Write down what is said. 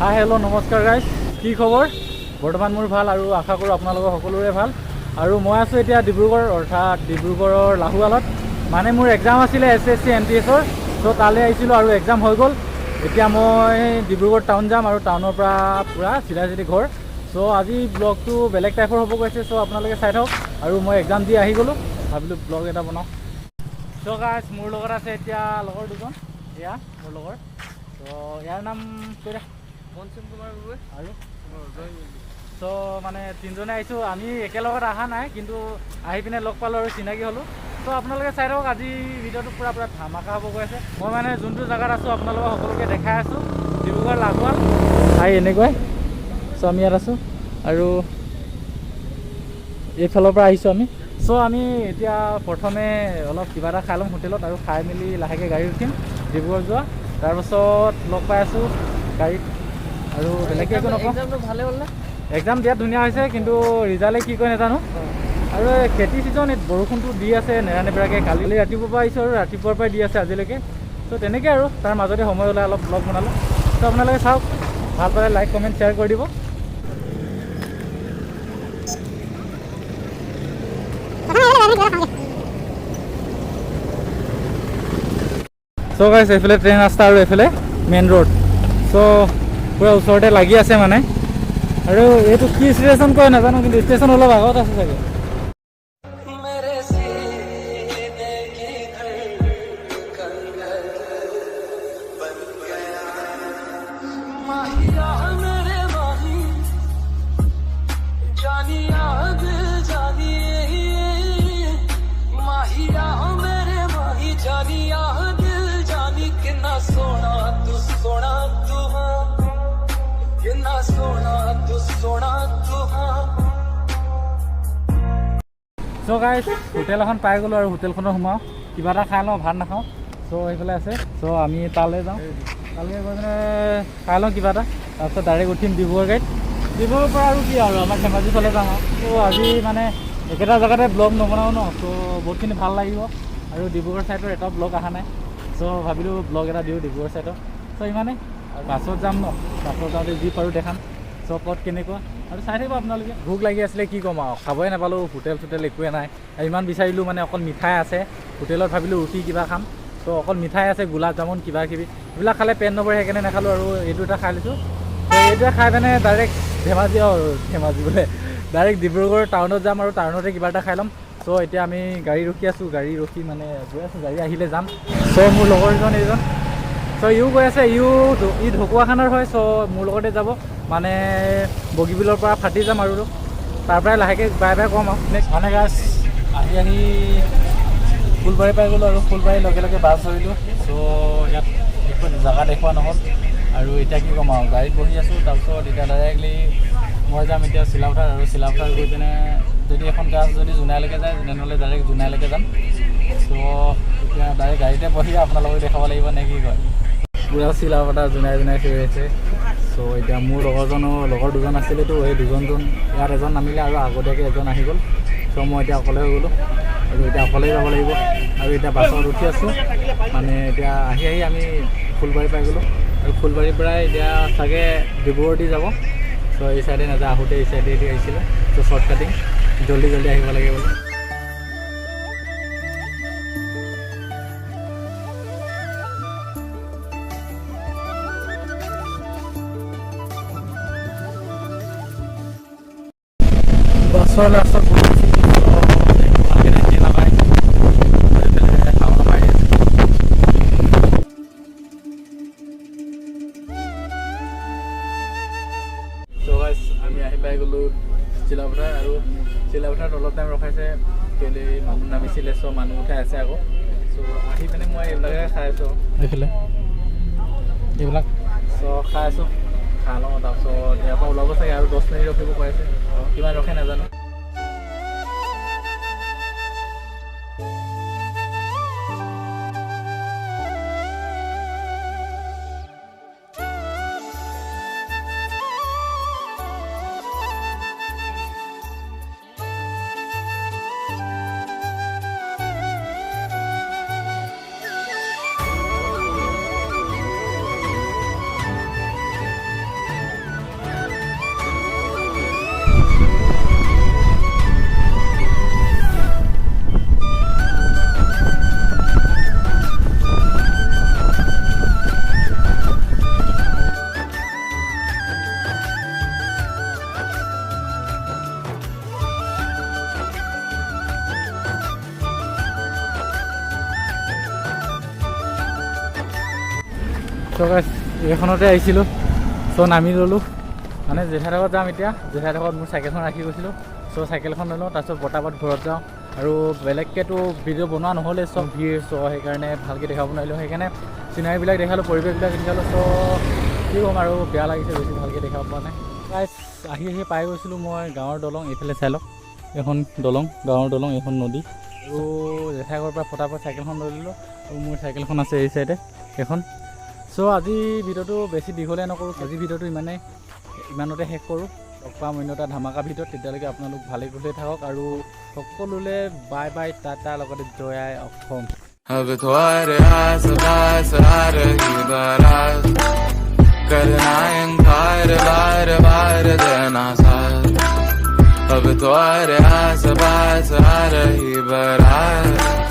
Hi hello' নমস্কাৰ guys, কি খবৰ? বৰ্তমান মোৰ ভাল আৰু আশা কৰোঁ আপোনালোকৰ সকলোৰে ভাল। আৰু মই আছোঁ এতিয়া ডিব্ৰুগড়, অৰ্থাৎ ডিব্ৰুগড়ৰ লাহোৱালত। মানে মোৰ এক্সাম আছিলে SSC MTSৰ, ত' তালৈ আহিছিলোঁ আৰু এক্সাম হৈ গ'ল। এতিয়া মই ডিব্ৰুগড় টাউন যাম আৰু টাউনৰ পৰা পূৰা চিধা ঘৰ। চ' আজি ব্লগটো বেলেগ টাইপৰ হ'ব গৈছে, চ' আপোনালোকে চাই থাকক। আৰু মই এক্সাম দি আহি গ'লোঁ, ভাবিলোঁ ব্লগ এটা বনাওঁ। চ' গাইজ, মোৰ লগত আছে এতিয়া লগৰ দুজন, এয়া মোৰ লগৰ। ত' ইয়াৰ নাম কৈ দে। মনসিং কুমাৰ গগৈ আৰু চ' মানে তিনিজনে আহিছোঁ। আমি একেলগত অহা নাই, কিন্তু আহি পিনে লগ পালোঁ আৰু চিনাকি হ'লোঁ। চ' আপোনালোকে চাই থাকক, আজি ভিডিঅ'টো পূৰা ধামাকা হ'ব গৈ আছে। মই মানে যোনটো জেগাত আছোঁ আপোনালোকক সকলোকে দেখাই আছোঁ, ডিব্ৰুগড় লাহোৱাল। আহি এনেকুৱাই চ' আমি ইয়াত আছোঁ আৰু এইফালৰ পৰা আহিছোঁ আমি। চ' আমি এতিয়া প্ৰথমে অলপ কিবা এটা খাই ল'ম হোটেলত, আৰু খাই মেলি লাহেকৈ গাড়ী উঠিম ডিব্ৰুগড় যোৱা। তাৰপাছত লগ পাই আছোঁ গাড়ীত। আৰু বেলেগকৈ একো নকওঁ। এক্সামটো ভালে হ'ল নে? এক্সাম দিয়াত ধুনীয়া হৈছে, কিন্তু ৰিজাল্টে কি কয় নাজানো। আৰু খেতি ছিজন, বৰষুণটো দি আছে নেৰানেপেৰাকৈ। কালি ৰাতিপুৱাৰ পৰা আহিছোঁ আৰু ৰাতিপুৱাৰ পৰাই দি আছে আজিলৈকে। ত' তেনেকৈ আৰু তাৰ মাজতে সময় ওলাই অলপ ব্লগ বনালোঁ। ত' আপোনালোকে চাওক, ভাল পালে লাইক কমেণ্ট শ্বেয়াৰ কৰি দিব। চ' গাইছ, এইফালে ট্ৰেইন ৰাস্তা আৰু এইফালে মেইন ৰোড। চ' পূৰা ওচৰতে লাগি আছে মানে। আৰু এইটো কি ষ্টেচন কয় নাজানো, কিন্তু ষ্টেচন অলপ আগত আছে চাগে। চ' গাইছ, হোটেল এখন পাই গ'লোঁ আৰু হোটেলখনত সোমাওঁ, কিবা এটা খাই লওঁ, ভাত নাখাওঁ। চ' সেইফালে আছে, চ' আমি তালৈ যাওঁ। তালৈ গৈ পিনে খাই লওঁ কিবা এটা, তাৰপিছত ডাইৰেক্ট উঠিম ডিব্ৰুগড় গাড়ীত। ডিব্ৰুগড়ৰ পৰা আৰু কি আৰু আমাৰ ধেমাজি ফালে যাম আৰু। ত' আজি মানে একেটা জেগাতে ব্লগ নবনাওঁ ন, ত' বহুতখিনি ভাল লাগিব। আৰু ডিব্ৰুগড় ছাইডৰ এটা ব্লগ অহা নাই, চ' ভাবিলোঁ ব্লগ এটা দিওঁ ডিব্ৰুগড় ছাইডৰ। চ' ইমানেই, আৰু বাছত যাম ন, বাছত যাওঁতে যি পাৰোঁ দেখাম চপত কেনেকুৱা, আৰু চাই থাকিব আপোনালোকে। ভোক লাগি আছিলে, কি ক'ম আৰু, খাবই নাপালোঁ। হোটেল চোটেল একোৱে নাই, ইমান বিচাৰিলোঁ মানে অকল মিঠাই আছে হোটেলত। ভাবিলোঁ ৰুটি কিবা খাম, ত' অকল মিঠাই আছে, গোলাপ জামুন কিবা কিবি, এইবিলাক খালে পেট নভৰে, সেইকাৰণে নাখালোঁ। আৰু এইটো এটা খাই লৈছোঁ। ত' এইটোৱে খাই পিনে ডাইৰেক্ট ধেমাজি বোলে ডাইৰেক্ট ডিব্ৰুগড় টাউনত যাম, আৰু টাউনতে কিবা এটা খাই ল'ম। চ' এতিয়া আমি গাড়ী ৰখি আছোঁ, গাড়ী ৰখি মানে গৈ আছোঁ, গাড়ী আহিলে যাম। চ' মোৰ লগৰজন এইজন, চ' ইও গৈ আছে, ই ঢকুৱাখানাৰ হয়। চ' মোৰ লগতে যাব, মানে বগীবিলৰ পৰা ফাটি যাম আৰু তাৰ পৰাই লাহেকৈ বাই বাই ক'ম আৰু। নেক্সট মানে গাছ আহি ফুলবাৰী পাই গ'লোঁ, আৰু ফুলবাৰীৰ লগে লগে বাছ ধৰিলোঁ। চ' ইয়াত একো জেগা দেখুওৱা নহ'ল, আৰু এতিয়া কি ক'ম আৰু, গাড়ীত বহি আছোঁ। তাৰপিছত এতিয়া ডাইৰেক্টলি মই যাম এতিয়া চিলাপথাৰ, আৰু চিলাপথাৰ গৈ পিনে যদি এখন গাছ যদি জোনাইলৈকে যায়, তেনেহ'লে ডাইৰেক্ট জোনাইলৈকে যাম। চ' এতিয়া ডাইৰেক্ট গাড়ীতে বহি আপোনালোকক দেখাব লাগিব নে কি কয়। পূৰা চিলাপথাৰ জোনাই থৈ আছে। চ' এতিয়া মোৰ লগৰ দুজন আছিলেতো, সেই দুজনজন ইয়াত এজন নামিলে আৰু আগতীয়াকৈ এজন আহি গ'ল। চ' মই এতিয়া অকলে হৈ গ'লোঁ, আৰু এতিয়া অকলেই যাব লাগিব। আৰু এতিয়া বাছত উঠি আছোঁ, মানে এতিয়া আহি আমি ফুলবাৰী পাই গ'লোঁ। আৰু ফুলবাৰীৰ পৰাই এতিয়া চাগে ডিব্ৰুগড় দি যাব। চ' এই চাইডে নাযায়, আহোঁতে এই চাইডেদি আহিছিলে। চ' শ্বৰ্ট কাটিং, জল্দি আহিব লাগে বোলে। বাছৰ লাষ্টত আমি আহি পাই গ'লোঁ চিলাপথাৰ, আৰু চিলাপথাৰত অলপ টাইম ৰখাইছে, কেলৈ মানুহ নামিছিলে। চ' মানুহ উঠাই আছে আকৌ। চ' আহি পিনে মই এইবিলাকে খাই আছোঁ, এইফালে এইবিলাক। চ' খাই আছোঁ, খাই লওঁ। তাৰপিছত ইয়াৰ পৰা ওলাব চাগে, আৰু 10 মিনিট ৰখিব পাৰিছে, কিমান ৰখে নাজানো। চ' গাইছ এইখনতে আহিছিলোঁ। চ' নামি ল'লোঁ, মানে জেঠাইডোখৰত যাম এতিয়া। জেঠাইডোখৰত মোৰ চাইকেলখন ৰাখি গৈছিলোঁ। চ' চাইকেলখন লৈ লওঁ, তাৰপিছত বতাবত ঘৰত যাওঁ। আৰু বেলেগকেতো ভিডিঅ' বনোৱা নহ'লে, চব ভিৰ। চ' সেইকাৰণে ভালকৈ দেখাব নোৱাৰিলোঁ। সেইকাৰণে চিনাৰীবিলাক দেখালোঁ, পৰিৱেশবিলাক দেখালোঁ। চ' কি ক'ম আৰু, বেয়া লাগিছে বেছি ভালকৈ দেখাব পৰা নাই। গাইছ আহি পাই গৈছিলোঁ মই গাঁৱৰ দলং। এইফালে চাই লওক, এখন দলং, গাঁৱৰ দলং, এখন নদী। আৰু জেঠাই ঘৰৰ পৰা ফটাফট চাইকেলখন লৈ ল'লোঁ। আৰু মোৰ চাইকেলখন আছে এই চাইডে এখন। চ' আজি ভিডিঅ'টো বেছি দীঘলীয়া নকৰোঁ। আজি ভিডিঅ'টো ইমানতে শেষ কৰোঁ। লগ পাম অন্য এটা ধামাকা ভিডিঅ'ত। তেতিয়ালৈকে আপোনালোক ভালে কুশলে থাকক আৰু সকলোলৈ বাই বাই, টাটা, লগতে জয় আই অসম। अब तुम्हारे आस पास आ रही बारात, करना इनकार बार बार देना साथ। अब तुम्हारे आस पास आ रही बारात।